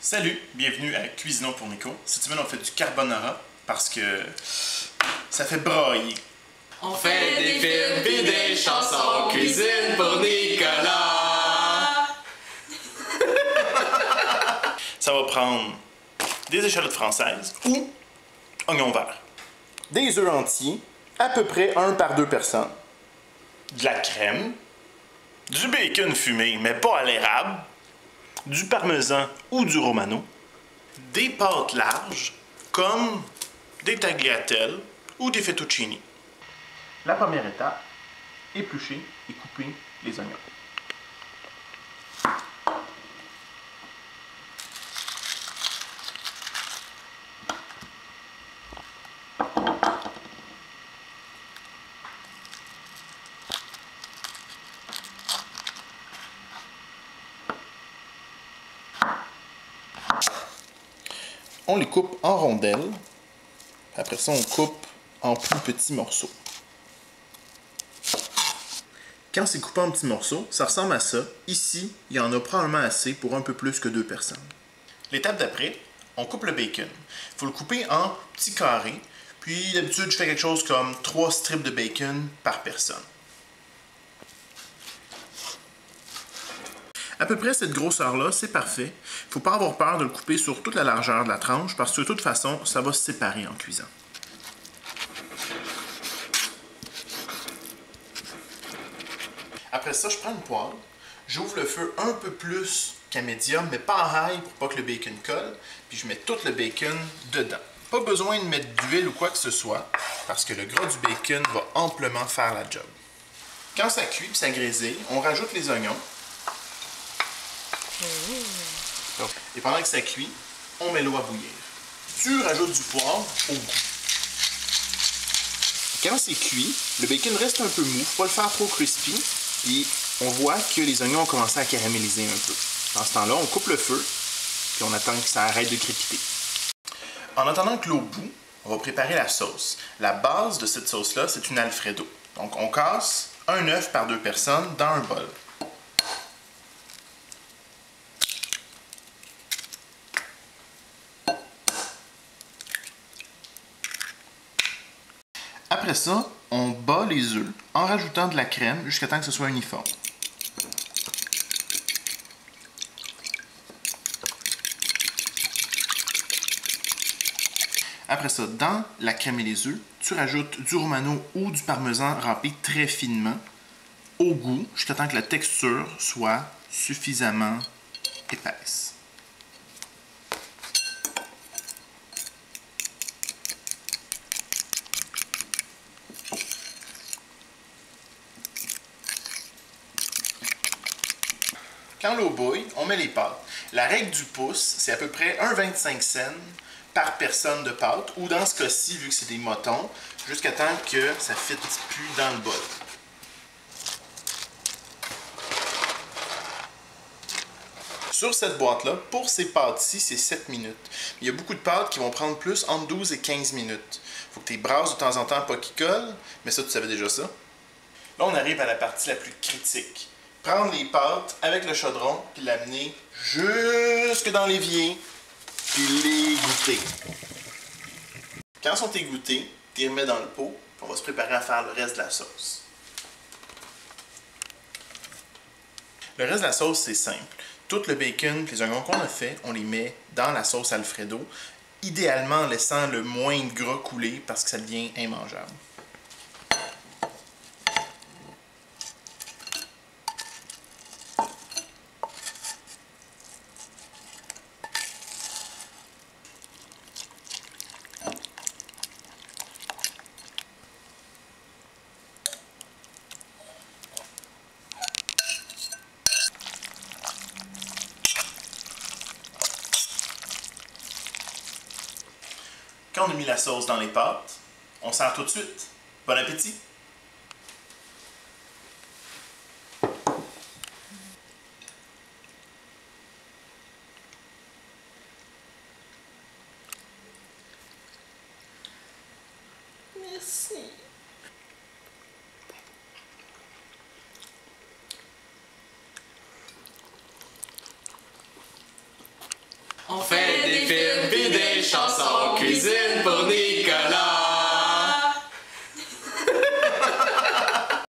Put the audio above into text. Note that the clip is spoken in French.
Salut, bienvenue à Cuisinons pour Nico. Cette semaine, on fait du carbonara parce que ça fait brailler. On fait des films pis des chansons, cuisine pour Nicolas. Ça va prendre des échalotes françaises ou oignons verts. Des œufs entiers, à peu près 1 par 2 personnes. De la crème, du bacon fumé, mais pas à l'érable, du parmesan ou du romano, des pâtes larges, comme des tagliatelles ou des fettuccini. La première étape, éplucher et couper les oignons. On les coupe en rondelles. Après ça, on coupe en plus petits morceaux. Quand c'est coupé en petits morceaux, ça ressemble à ça. Ici, il y en a probablement assez pour un peu plus que 2 personnes. L'étape d'après, on coupe le bacon. Il faut le couper en petits carrés. Puis d'habitude, je fais quelque chose comme 3 strips de bacon par personne. À peu près cette grosseur-là, c'est parfait. Il ne faut pas avoir peur de le couper sur toute la largeur de la tranche parce que de toute façon, ça va se séparer en cuisant. Après ça, je prends une poêle, j'ouvre le feu un peu plus qu'à médium, mais pas en high pour pas que le bacon colle, puis je mets tout le bacon dedans. Pas besoin de mettre d'huile ou quoi que ce soit, parce que le gras du bacon va amplement faire la job. Quand ça cuit et ça grésille, on rajoute les oignons. Et pendant que ça cuit, on met l'eau à bouillir. Tu rajoutes du poivre au goût. Quand c'est cuit, le bacon reste un peu mou, faut pas le faire trop crispy. Puis on voit que les oignons ont commencé à caraméliser un peu. Dans ce temps-là, on coupe le feu, puis on attend que ça arrête de crépiter. En attendant que l'eau bout, on va préparer la sauce. La base de cette sauce-là, c'est une Alfredo. Donc on casse un œuf par 2 personnes dans un bol. Après ça, on bat les œufs en rajoutant de la crème jusqu'à temps que ce soit uniforme. Après ça, dans la crème et les œufs, tu rajoutes du romano ou du parmesan râpé très finement au goût jusqu'à temps que la texture soit suffisamment épaisse. Quand l'eau bouille, on met les pâtes. La règle du pouce, c'est à peu près 1,25 cents par personne de pâte, ou dans ce cas-ci, vu que c'est des motons, jusqu'à temps que ça ne fitte plus dans le bol. Sur cette boîte-là, pour ces pâtes-ci, c'est 7 minutes. Il y a beaucoup de pâtes qui vont prendre plus, entre 12 et 15 minutes. Il faut que tu les brasses de temps en temps, pas qu'ils collent, mais ça, tu savais déjà ça. Là, on arrive à la partie la plus critique. Prendre les pâtes avec le chaudron, puis l'amener jusque dans l'évier, puis les goûter. Quand ils sont égoutés, tu les remets dans le pot, puis on va se préparer à faire le reste de la sauce. Le reste de la sauce, c'est simple. Tout le bacon et les oignons qu'on a fait, on les met dans la sauce Alfredo, idéalement en laissant le moins de gras couler parce que ça devient immangeable. Quand on a mis la sauce dans les pâtes, on sert tout de suite. Bon appétit! Merci! On fait des films pis des chansons, cuisine pour